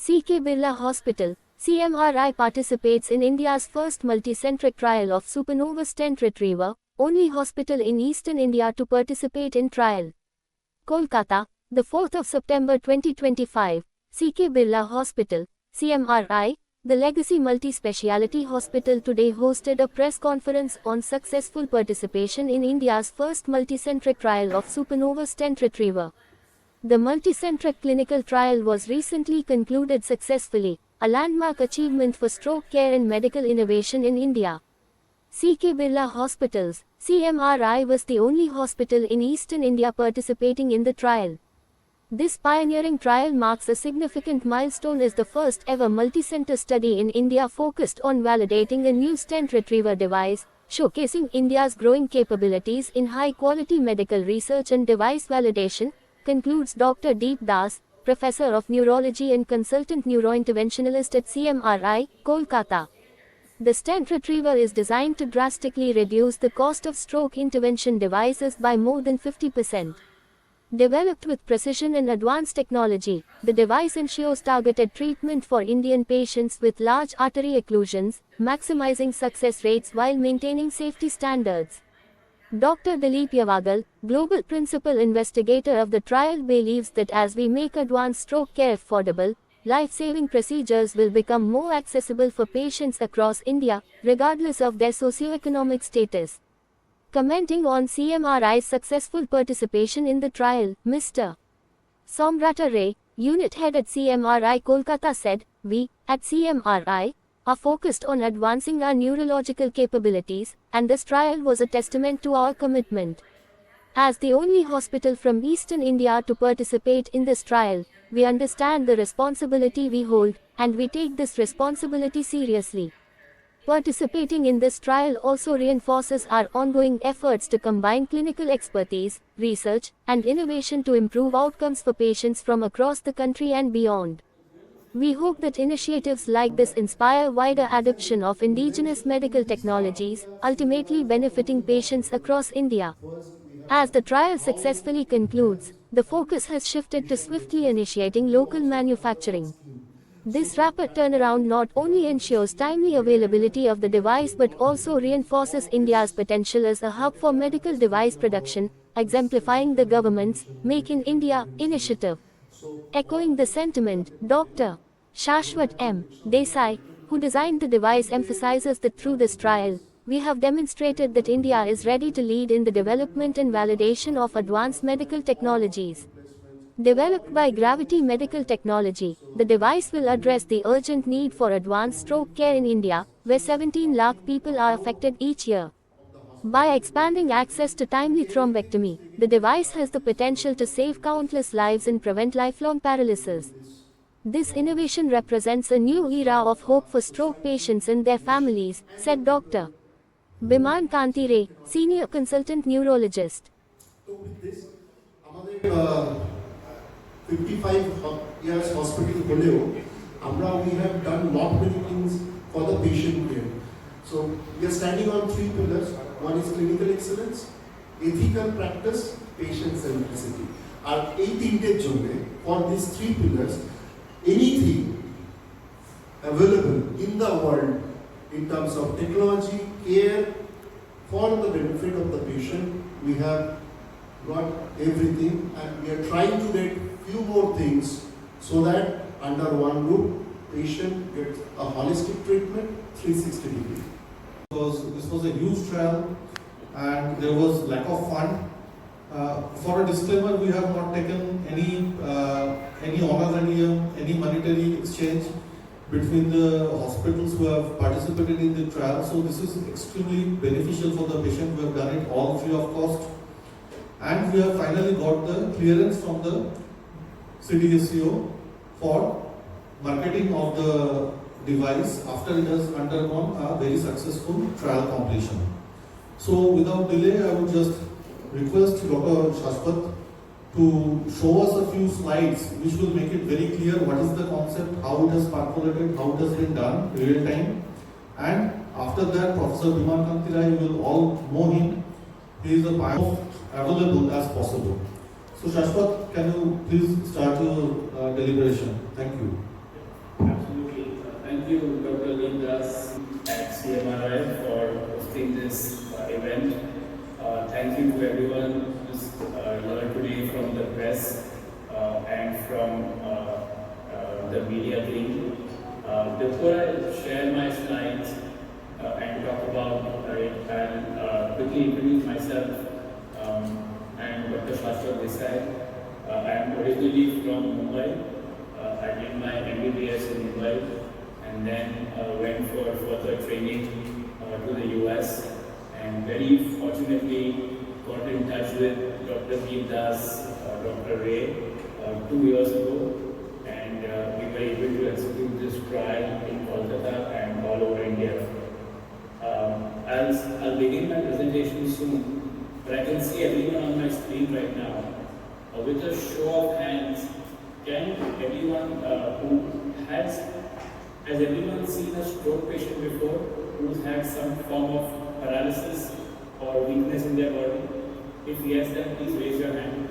C.K. Birla Hospital, CMRI participates in India's first multicentric trial of supernova stent retriever, only hospital in eastern India to participate in trial. Kolkata, the 4th of September 2025, C.K. Birla Hospital, CMRI, the legacy multi-speciality hospital today hosted a press conference on successful participation in India's first multicentric trial of supernova stent retriever. The multicentric clinical trial was recently concluded successfully, a landmark achievement for stroke care and medical innovation in India. C.K. Birla Hospitals, CMRI was the only hospital in eastern India participating in the trial. This pioneering trial marks a significant milestone as the first ever multicenter study in India focused on validating a new stent retriever device, showcasing India's growing capabilities in high-quality medical research and device validation, concludes Dr. Deep Das, Professor of Neurology and Consultant Neurointerventionalist at CMRI, Kolkata. The stent retriever is designed to drastically reduce the cost of stroke intervention devices by more than 50%. Developed with precision and advanced technology, the device ensures targeted treatment for Indian patients with large artery occlusions, maximizing success rates while maintaining safety standards. Dr. Dilip Yavagal, Global Principal Investigator of the trial, believes that as we make advanced stroke care affordable, life-saving procedures will become more accessible for patients across India, regardless of their socioeconomic status. Commenting on CMRI's successful participation in the trial, Mr. Somrata Ray, Unit Head at CMRI Kolkata said, "We, at CMRI, are focused on advancing our neurological capabilities, and this trial was a testament to our commitment. As the only hospital from eastern India to participate in this trial, we understand the responsibility we hold, and we take this responsibility seriously. Participating in this trial also reinforces our ongoing efforts to combine clinical expertise, research, and innovation to improve outcomes for patients from across the country and beyond. We hope that initiatives like this inspire wider adoption of indigenous medical technologies, ultimately benefiting patients across India." As the trial successfully concludes, the focus has shifted to swiftly initiating local manufacturing. This rapid turnaround not only ensures timely availability of the device but also reinforces India's potential as a hub for medical device production, exemplifying the government's Make in India initiative. Echoing the sentiment, Dr. Shashwat M. Desai, who designed the device, emphasizes that through this trial, we have demonstrated that India is ready to lead in the development and validation of advanced medical technologies. Developed by Gravity Medical Technology, the device will address the urgent need for advanced stroke care in India, where 17 lakh people are affected each year. By expanding access to timely thrombectomy, the device has the potential to save countless lives and prevent lifelong paralysis. This innovation represents a new era of hope for stroke patients and their families, said Dr. Biman Kanti Ray, Senior Consultant Neurologist. So with this, আমাদের 55 years hospital হলেও we have done not many things for the patient care. So we are standing on three pillars. One is clinical excellence, ethical practice, patient centricity. আর এই তিনটের জন্য for these three pillars, anything available in the world in terms of technology, care, for the benefit of the patient, we have got everything, and we are trying to get few more things so that under one roof, patient gets a holistic treatment, 360 degree. This was a huge trial, and there was lack of fund. For a disclaimer, we have not taken any honorarium, any monetary exchange between the hospitals who have participated in the trial. So this is extremely beneficial for the patient. We have done it all free of cost, and we have finally got the clearance from the CDSCO for marketing of the device after it has undergone a very successful trial completion. So without delay, I would just request Dr. Shashwat to show us a few slides which will make it very clear what is the concept, how it has percolated, how it has been done real time, and after that Professor Biman Kanti Ray will all know him. He is a pioneer available as possible. So Shashwat, can you please start your deliberation? Thank you. Dr. Lee Das at CMRI for hosting this event. Thank you to everyone who's here today from the press and from the media team. Before I share my slides and talk about it, I'll quickly introduce myself. I'm Dr. Shashwat Desai. I'm originally from Mumbai. I did my MBBS in Mumbai and then went for further training to the US, and very fortunately got in touch with Dr. Deep Das, Dr. Ray 2 years ago, and we were able to execute this trial in Kolkata and all over India. I'll begin my presentation soon, but I can see everyone on my screen right now. With a show of hands, can everyone who has everyone seen a stroke patient before who's had some form of paralysis or weakness in their body? If yes, then please raise your hand.